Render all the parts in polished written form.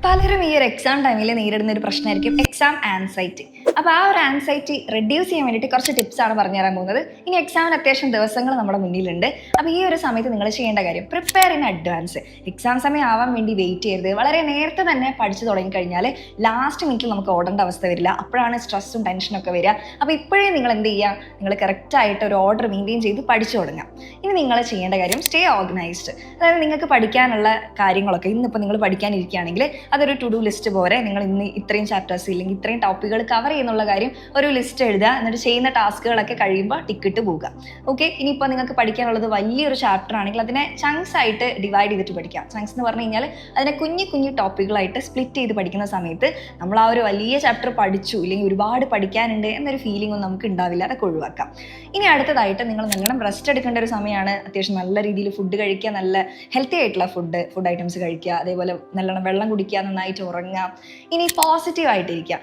പലരും ഈ ഒരു എക്സാം ടൈമിൽ നേരിടുന്ന ഒരു പ്രശ്നമായിരിക്കും എക്സാം ആൻസൈറ്റി. അപ്പോൾ ആ ഒരു ആൻസൈറ്റി റെഡ്യൂസ് ചെയ്യാൻ വേണ്ടിയിട്ട് കുറച്ച് ടിപ്സാണ് പറഞ്ഞു തരാൻ പോകുന്നത്. ഇനി എക്സാമിന് അത്യാവശ്യം ദിവസങ്ങൾ നമ്മുടെ മുന്നിലുണ്ട്. അപ്പോൾ ഈ ഒരു സമയത്ത് നിങ്ങൾ ചെയ്യേണ്ട കാര്യം പ്രിപ്പയർ ഇൻ അഡ്വാൻസ്. എക്സാം സമയം ആവാൻ വേണ്ടി വെയിറ്റ് ചെയ്യരുത്. വളരെ നേരത്തെ തന്നെ പഠിച്ചു തുടങ്ങിക്കഴിഞ്ഞാൽ ലാസ്റ്റ് മിനിറ്റിൽ നമുക്ക് ഓടേണ്ട അവസ്ഥ വരില്ല. അപ്പോഴാണ് സ്ട്രെസ്സും ടെൻഷനും ഒക്കെ വരിക. അപ്പോൾ ഇപ്പോഴേ നിങ്ങൾ എന്ത് ചെയ്യുക, നിങ്ങൾ കറക്റ്റായിട്ട് ഒരു ഓർഡർ മെയിൻറ്റെയിൻ ചെയ്ത് പഠിച്ചു തുടങ്ങാം. ഇനി നിങ്ങൾ ചെയ്യേണ്ട കാര്യം സ്റ്റേ ഓർഗനൈസ്ഡ്. അതായത് നിങ്ങൾക്ക് പഠിക്കാനുള്ള കാര്യങ്ങളൊക്കെ ഇന്നിപ്പോൾ നിങ്ങൾ പഠിക്കാനിരിക്കുകയാണെങ്കിൽ അതൊരു ടു ഡു ലിസ്റ്റ് പോലെ നിങ്ങൾ ഇന്ന് ഇത്രയും ചാപ്റ്റേഴ്സ് ഇല്ലെങ്കിൽ ഇത്രയും ടോപ്പിക്കുകൾ കവർ ചെയ്യുന്നുള്ള കാര്യം ഒരു ലിസ്റ്റ് എഴുതുക. എന്നിട്ട് ചെയ്യുന്ന ടാസ്കുകളൊക്കെ കഴിയുമ്പോൾ ടിക്കിട്ട് പോവുക. ഓക്കെ, ഇനിയിപ്പോൾ നിങ്ങൾക്ക് പഠിക്കാനുള്ളത് വലിയൊരു ചാപ്റ്റർ ആണെങ്കിൽ അതിനെ ചങ്ക്സ് ആയിട്ട് ഡിവൈഡ് ചെയ്തിട്ട് പഠിക്കാം. ചങ്ക്സ് എന്ന് പറഞ്ഞു കഴിഞ്ഞാൽ അതിനെ കുഞ്ഞു കുഞ്ഞു ടോപ്പിക്കുകളായിട്ട് സ്പ്ലിറ്റ് ചെയ്ത് പഠിക്കുന്ന സമയത്ത് നമ്മൾ ആ ഒരു വലിയ ചാപ്റ്റർ പഠിച്ചു ഇല്ലെങ്കിൽ ഒരുപാട് പഠിക്കാനുണ്ട് എന്നൊരു ഫീലിംഗ് ഒന്നും നമുക്ക് ഉണ്ടാവില്ല. അതൊക്കെ ഒഴിവാക്കാം. ഇനി അടുത്തതായിട്ട് നിങ്ങൾ നല്ലോണം റെസ്റ്റ് എടുക്കേണ്ട ഒരു സമയമാണ്. അത്യാവശ്യം നല്ല രീതിയിൽ ഫുഡ് കഴിക്കുക, നല്ല ഹെൽത്തി ആയിട്ടുള്ള ഫുഡ് ഐറ്റംസ് കഴിക്കുക, അതേപോലെ നല്ലോണം വെള്ളം കുടിക്കുക, നന്നായിട്ട് ഉറങ്ങാം. ഇനി പോസിറ്റീവ് ആയിട്ടിരിക്കുക.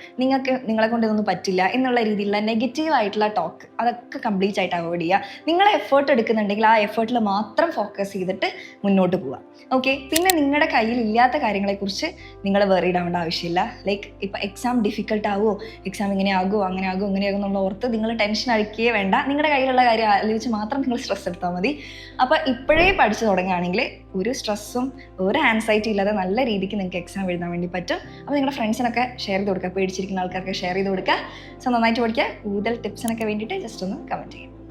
നിങ്ങളെ കൊണ്ട് ഇതൊന്നും പറ്റില്ല എന്നുള്ള രീതിയിലുള്ള നെഗറ്റീവ് ആയിട്ടുള്ള ടോക്ക് അതൊക്കെ കംപ്ലീറ്റ് ആയിട്ട് അവോയ്ഡ് ചെയ്യുക. നിങ്ങൾ എഫേർട്ട് എടുക്കുന്നുണ്ടെങ്കിൽ ആ എഫേർട്ടിൽ മാത്രം ഫോക്കസ് ചെയ്തിട്ട് മുന്നോട്ട് പോവുക. ഓക്കെ, പിന്നെ നിങ്ങളുടെ കയ്യിൽ ഇല്ലാത്ത കാര്യങ്ങളെക്കുറിച്ച് നിങ്ങൾ വെറീഡ് ആവേണ്ട ആവശ്യമില്ല. ലൈക്ക് ഇപ്പം എക്സാം ഡിഫിക്കൽട്ട് ആവുമോ, എക്സാം ഇങ്ങനെ ആകുമോ, അങ്ങനെ ആകുമോ, ഇങ്ങനെയാകും എന്നുള്ള ഓർത്ത് നിങ്ങൾ ടെൻഷൻ അടിക്കുകയേ വേണ്ട. നിങ്ങളുടെ കയ്യിലുള്ള കാര്യം ആലോചിച്ച് മാത്രം നിങ്ങൾ സ്ട്രെസ് എടുത്താൽ മതി. അപ്പോൾ ഇപ്പോഴേ പഠിച്ചു തുടങ്ങുകയാണെങ്കിൽ ഒരു സ്ട്രെസ്സും ഒരു ആൻസൈറ്റി ഇല്ലാതെ നല്ല രീതിക്ക് നിങ്ങൾക്ക് എക്സാം എഴുതാൻ വേണ്ടി പറ്റും. അപ്പോൾ നിങ്ങളുടെ ഫ്രണ്ട്സിനൊക്കെ ഷെയർ ചെയ്ത് കൊടുക്കുക, പേടിച്ചിരിക്കുന്ന ആൾക്കാർക്ക് ഷെയർ ചെയ്ത് കൊടുക്കുക. സോ നന്നായിട്ട് പഠിക്കുക. കൂടുതൽ ടിപ്സിനൊക്കെ വേണ്ടിയിട്ട് ജസ്റ്റ് ഒന്ന് കമൻറ്റ് ചെയ്യുക.